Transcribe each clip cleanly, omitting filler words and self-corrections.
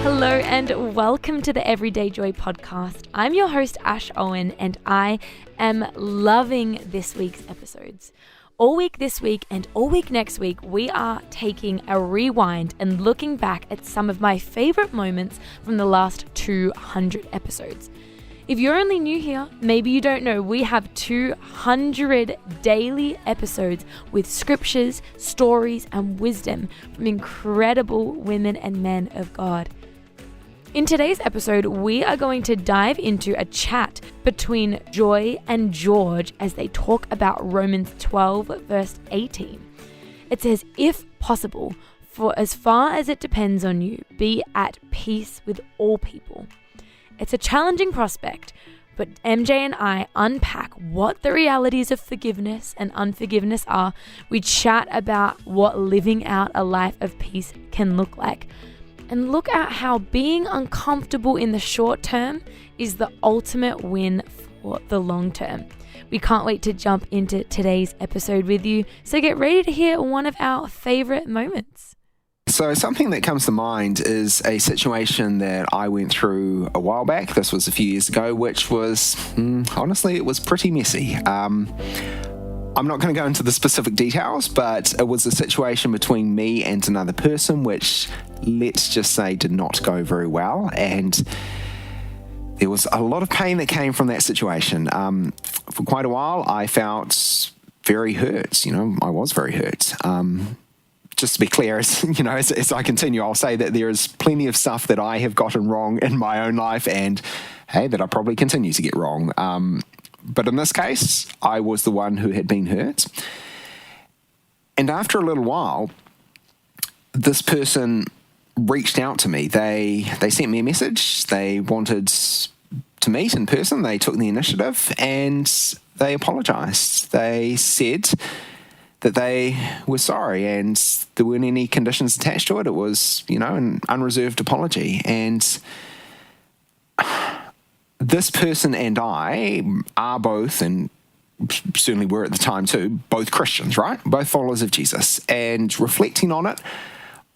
Hello and welcome to the Everyday Joy podcast. I'm your host, Ash Owen, and I am loving this week's episodes. All week this week and all week next week, we are taking a rewind and looking back at some of my favorite moments from the last 200 episodes. If you're only new here, maybe you don't know, we have 200 daily episodes with scriptures, stories, and wisdom from incredible women and men of God. In today's episode, we are going to dive into a chat between Joy and George as they talk about Romans 12, verse 18. It says, if possible, for as far as it depends on you, be at peace with all people. It's a challenging prospect, but MJ and I unpack what the realities of forgiveness and unforgiveness are. We chat about what living out a life of peace can look like, and look at how being uncomfortable in the short term is the ultimate win for the long term. We can't wait to jump into today's episode with you, so get ready to hear one of our favorite moments. So something that comes to mind is a situation that I went through a while back. This was a few years ago, which was, honestly, it was pretty messy. I'm not going to go into the specific details, but it was a situation between me and another person, which, let's just say, did not go very well. And there was a lot of pain that came from that situation. For quite a while, I felt very hurt. I was very hurt. Just to be clear, as I continue, I'll say that there is plenty of stuff that I have gotten wrong in my own life, and hey, that I probably continue to get wrong. But in this case, I was the one who had been hurt. And after a little while, this person reached out to me. They sent me a message. They wanted to meet in person. They took the initiative and they apologized. They said that they were sorry and there weren't any conditions attached to it. It was, an unreserved apology. And this person and I are both, and certainly were at the time too, both Christians, right? Both followers of Jesus. And reflecting on it,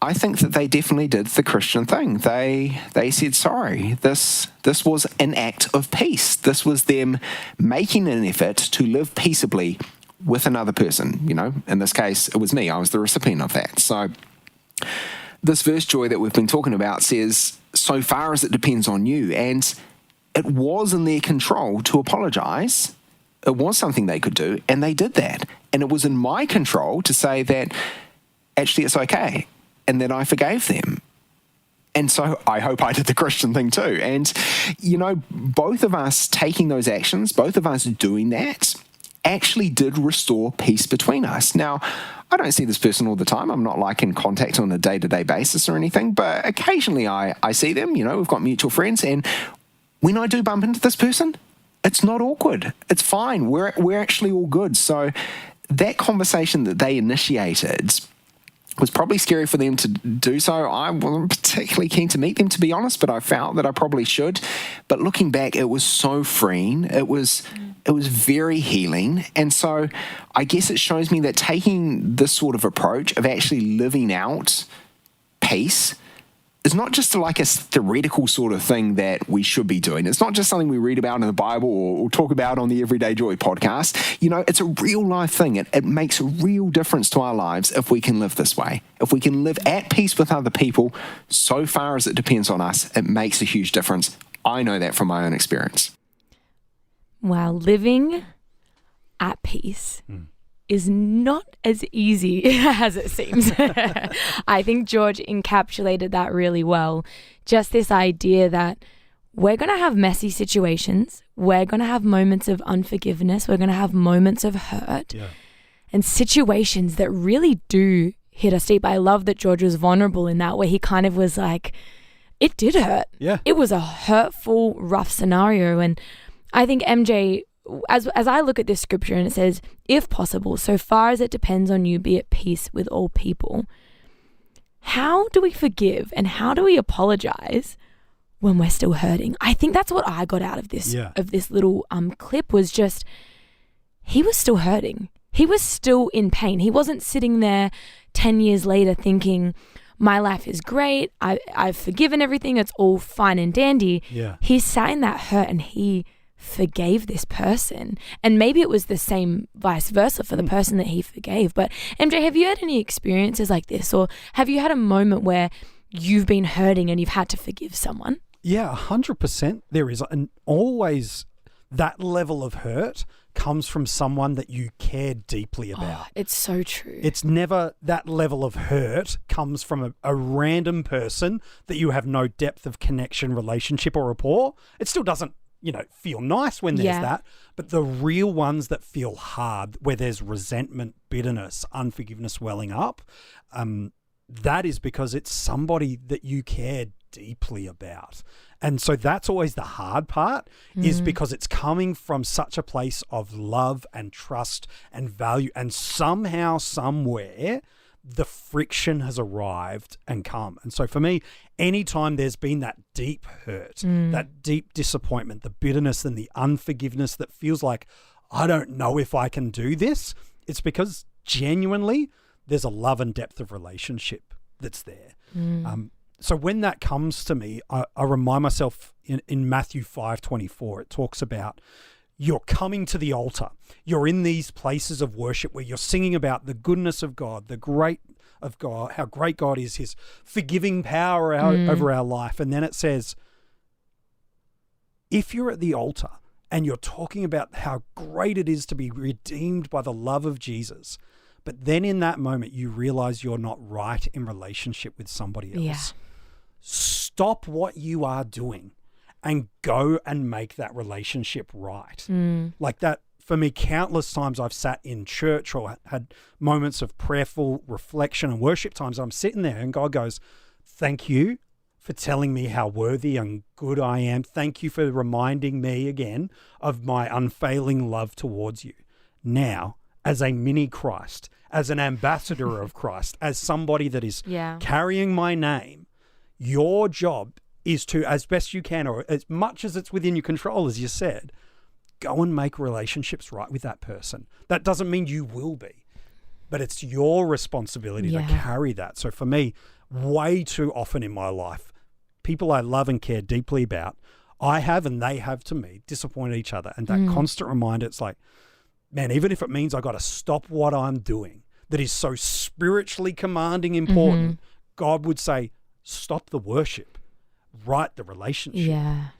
I think that they definitely did the Christian thing. They said sorry. This was an act of peace. This was them making an effort to live peaceably with another person. In this case, it was me. I was the recipient of that. So this verse, Joy, that we've been talking about says, so far as it depends on you. And it was in their control to apologize. It was something they could do, and they did that. And it was in my control to say that actually it's okay, and that I forgave them. And so I hope I did the Christian thing too. And, both of us taking those actions, both of us doing that, actually did restore peace between us. Now, I don't see this person all the time. I'm not in contact on a day-to-day basis or anything, but occasionally I see them. We've got mutual friends, and when I do bump into this person, it's not awkward. It's fine. We're actually all good. So that conversation that they initiated was probably scary for them to do so. I wasn't particularly keen to meet them, to be honest, but I felt that I probably should. But looking back, it was so freeing. It was very healing. And so I guess it shows me that taking this sort of approach of actually living out peace is not just a theoretical sort of thing that we should be doing. It's not just something we read about in the Bible or talk about on the Everyday Joy podcast. It's a real life thing. It makes a real difference to our lives if we can live this way. If we can live at peace with other people, so far as it depends on us, it makes a huge difference. I know that from my own experience. Wow, living at peace is not as easy as it seems. I think George encapsulated that really well. Just this idea that we're going to have messy situations. We're going to have moments of unforgiveness. We're going to have moments of hurt and situations that really do hit us deep. I love that George was vulnerable in that, where he kind of was like, it did hurt. Yeah. It was a hurtful, rough scenario. And I think MJ, as I look at this scripture and it says, if possible, so far as it depends on you, be at peace with all people. How do we forgive and how do we apologize when we're still hurting? I think that's what I got out of this little clip, was just he was still hurting. He was still in pain. He wasn't sitting there 10 years later thinking, my life is great. I've forgiven everything. It's all fine and dandy. Yeah. He sat in that hurt and he forgave this person. And maybe it was the same vice versa for the person that he forgave. But MJ, have you had any experiences like this? Or have you had a moment where you've been hurting and you've had to forgive someone? Yeah, 100% there is. And always that level of hurt comes from someone that you care deeply about. Oh, it's so true. It's never that level of hurt comes from a random person that you have no depth of connection, relationship or rapport. It still doesn't, feel nice when there's that. But the real ones that feel hard, where there's resentment, bitterness, unforgiveness welling up, that is because it's somebody that you care deeply about. And so that's always the hard part, is because it's coming from such a place of love and trust and value, and somehow, somewhere, the friction has arrived and come. And so for me, anytime there's been that deep hurt, that deep disappointment, the bitterness and the unforgiveness that feels like, I don't know if I can do this, it's because genuinely there's a love and depth of relationship that's there. So when that comes to me, I remind myself in Matthew 5:24, it talks about you're coming to the altar. You're in these places of worship where you're singing about the goodness of God, the great of God, how great God is, his forgiving power over our life. And then it says, if you're at the altar and you're talking about how great it is to be redeemed by the love of Jesus, but then in that moment you realize you're not right in relationship with somebody else, stop what you are doing and go and make that relationship right. Like that, for me, countless times I've sat in church or had moments of prayerful reflection and worship times. I'm sitting there and God goes, thank you for telling me how worthy and good I am. Thank you for reminding me again of my unfailing love towards you. Now, as a mini Christ, as an ambassador of Christ, as somebody that is carrying my name, your job is to, as best you can, or as much as it's within your control, as you said, go and make relationships right with that person. That doesn't mean you will be, but it's your responsibility to carry that. So for me, way too often in my life, people I love and care deeply about, I have and they have to me, disappointed each other. And that constant reminder, it's like, man, even if it means I got to stop what I'm doing that is so spiritually commanding important, God would say, stop the worship, right the relationship.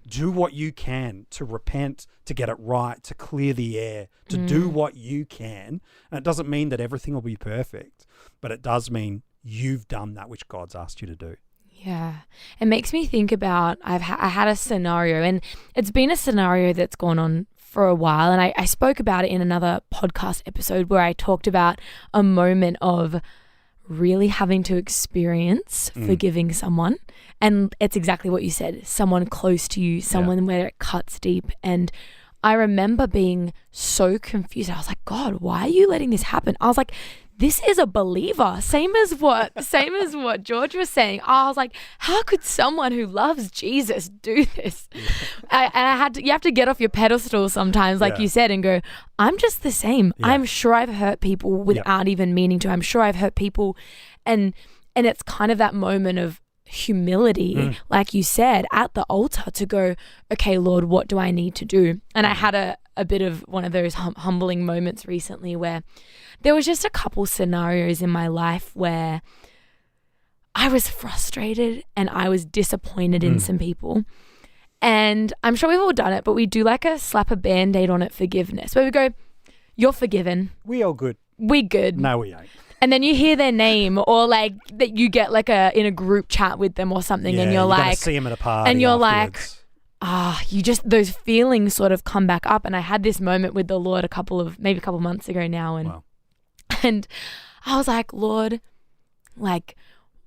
Do what you can to repent, to get it right, to clear the air, to do what you can. And it doesn't mean that everything will be perfect, but it does mean you've done that which God's asked you to do. Yeah. It makes me think about, I had a scenario, and it's been a scenario that's gone on for a while. And I spoke about it in another podcast episode where I talked about a moment of really having to experience forgiving someone. And it's exactly what you said, someone close to you, someone where it cuts deep. And I remember being so confused. I was like, God, why are you letting this happen? I was like, this is a believer. Same as what George was saying. I was like, how could someone who loves Jesus do this? You have to get off your pedestal sometimes, like you said, and go, I'm just the same. I'm sure I've hurt people without even meaning to. I'm sure I've hurt people. And it's kind of that moment of humility, like you said, at the altar to go, okay, Lord, what do I need to do? And I had a bit of one of those humbling moments recently where there was just a couple scenarios in my life where I was frustrated and I was disappointed in some people. And I'm sure we've all done it, but we do like a slap a Band-Aid on it forgiveness, where we go, you're forgiven. We all good. We good. No, we ain't. And then you hear their name, or like that you get like in a group chat with them or something, and you're like, see them at a party, and you're afterwards. like, you just, those feelings sort of come back up. And I had this moment with the Lord a couple months ago now, and I was like, Lord, like,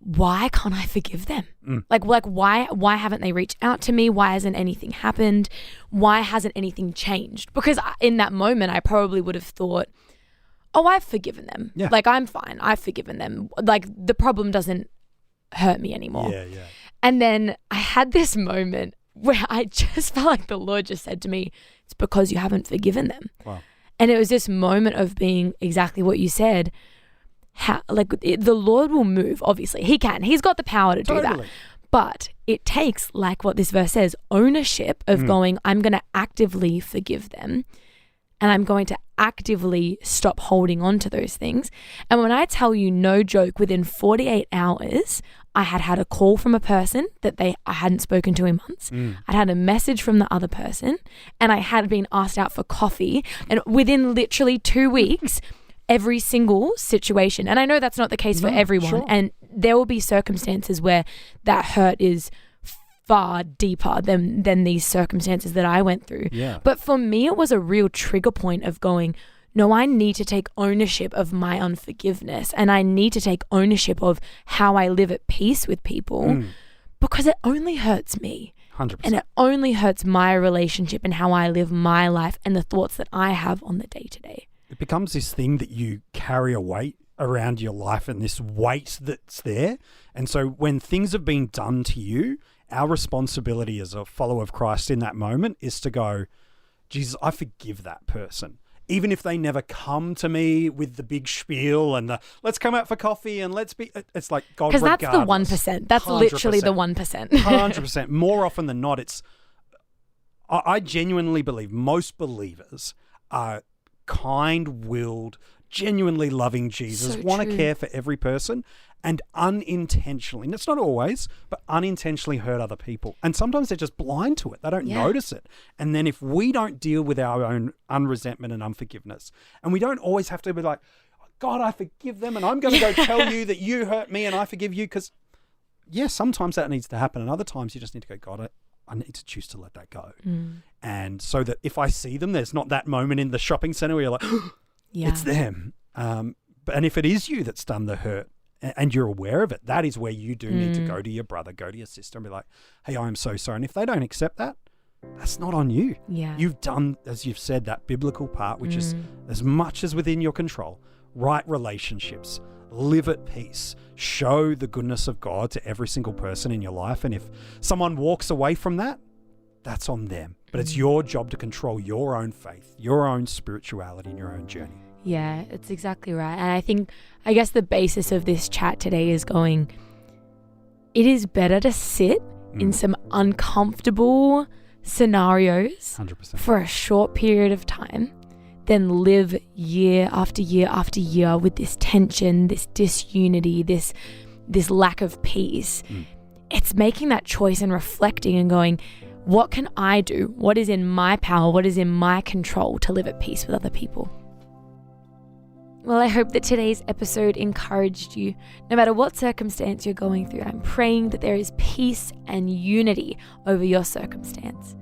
why can't I forgive them? Like why haven't they reached out to me? Why hasn't anything happened? Why hasn't anything changed? Because in that moment, I probably would have thought, oh, I've forgiven them. Yeah. Like, I'm fine. I've forgiven them. Like, the problem doesn't hurt me anymore. Yeah. And then I had this moment where I just felt like the Lord just said to me, it's because you haven't forgiven them. Wow. And it was this moment of being exactly what you said. The Lord will move, obviously. He can. He's got the power to do that. But it takes, like what this verse says, ownership of going, I'm going to actively forgive them. And I'm going to actively stop holding on to those things. And when I tell you, no joke, within 48 hours, I had a call from a person that I hadn't spoken to in months. I'd had a message from the other person, and I had been asked out for coffee. And within literally 2 weeks, every single situation. And I know that's not the case for everyone. Sure. And there will be circumstances where that hurt is far deeper than these circumstances that I went through. Yeah. But for me, it was a real trigger point of going, no, I need to take ownership of my unforgiveness, and I need to take ownership of how I live at peace with people because it only hurts me. 100%. And it only hurts my relationship and how I live my life and the thoughts that I have on the day-to-day. It becomes this thing that you carry a weight around your life, and this weight that's there. And so when things have been done to you, our responsibility as a follower of Christ in that moment is to go, Jesus, I forgive that person. Even if they never come to me with the big spiel and the let's come out for coffee and let's be, it's like God, because that's the 1%. That's 100%. Literally the 1%. 100%. More often than not, I genuinely believe most believers are kind-willed, genuinely loving Jesus, want to care for every person, and unintentionally, and it's not always, but unintentionally hurt other people. And sometimes they're just blind to it. They don't notice it. And then if we don't deal with our own unresentment and unforgiveness, and we don't always have to be like, God, I forgive them, and I'm going to go tell you that you hurt me and I forgive you, because, sometimes that needs to happen. And other times you just need to go, God, I need to choose to let that go. And so that if I see them, there's not that moment in the shopping center where you're like, it's them. And if it is you that's done the hurt and you're aware of it, that is where you do need to go to your brother, go to your sister and be like, hey, I am so sorry. And if they don't accept that, that's not on you. Yeah. You've done, as you've said, that biblical part, which is as much as within your control, right relationships, live at peace, show the goodness of God to every single person in your life. And if someone walks away from that, that's on them. But it's your job to control your own faith, your own spirituality, and your own journey. Yeah, it's exactly right. And I guess the basis of this chat today is going, it is better to sit in some uncomfortable scenarios 100%. for a short period of time than live year after year after year with this tension, this disunity, this lack of peace. It's making that choice and reflecting and going, what can I do? What is in my power? What is in my control to live at peace with other people? Well, I hope that today's episode encouraged you. No matter what circumstance you're going through, I'm praying that there is peace and unity over your circumstance.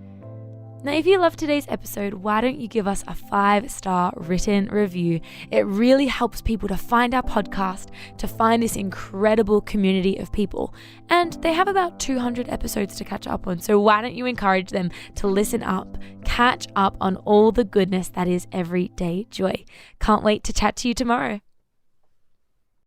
Now, if you loved today's episode, why don't you give us a 5-star written review? It really helps people to find our podcast, to find this incredible community of people. And they have about 200 episodes to catch up on. So why don't you encourage them to listen up, catch up on all the goodness that is everyday joy. Can't wait to chat to you tomorrow.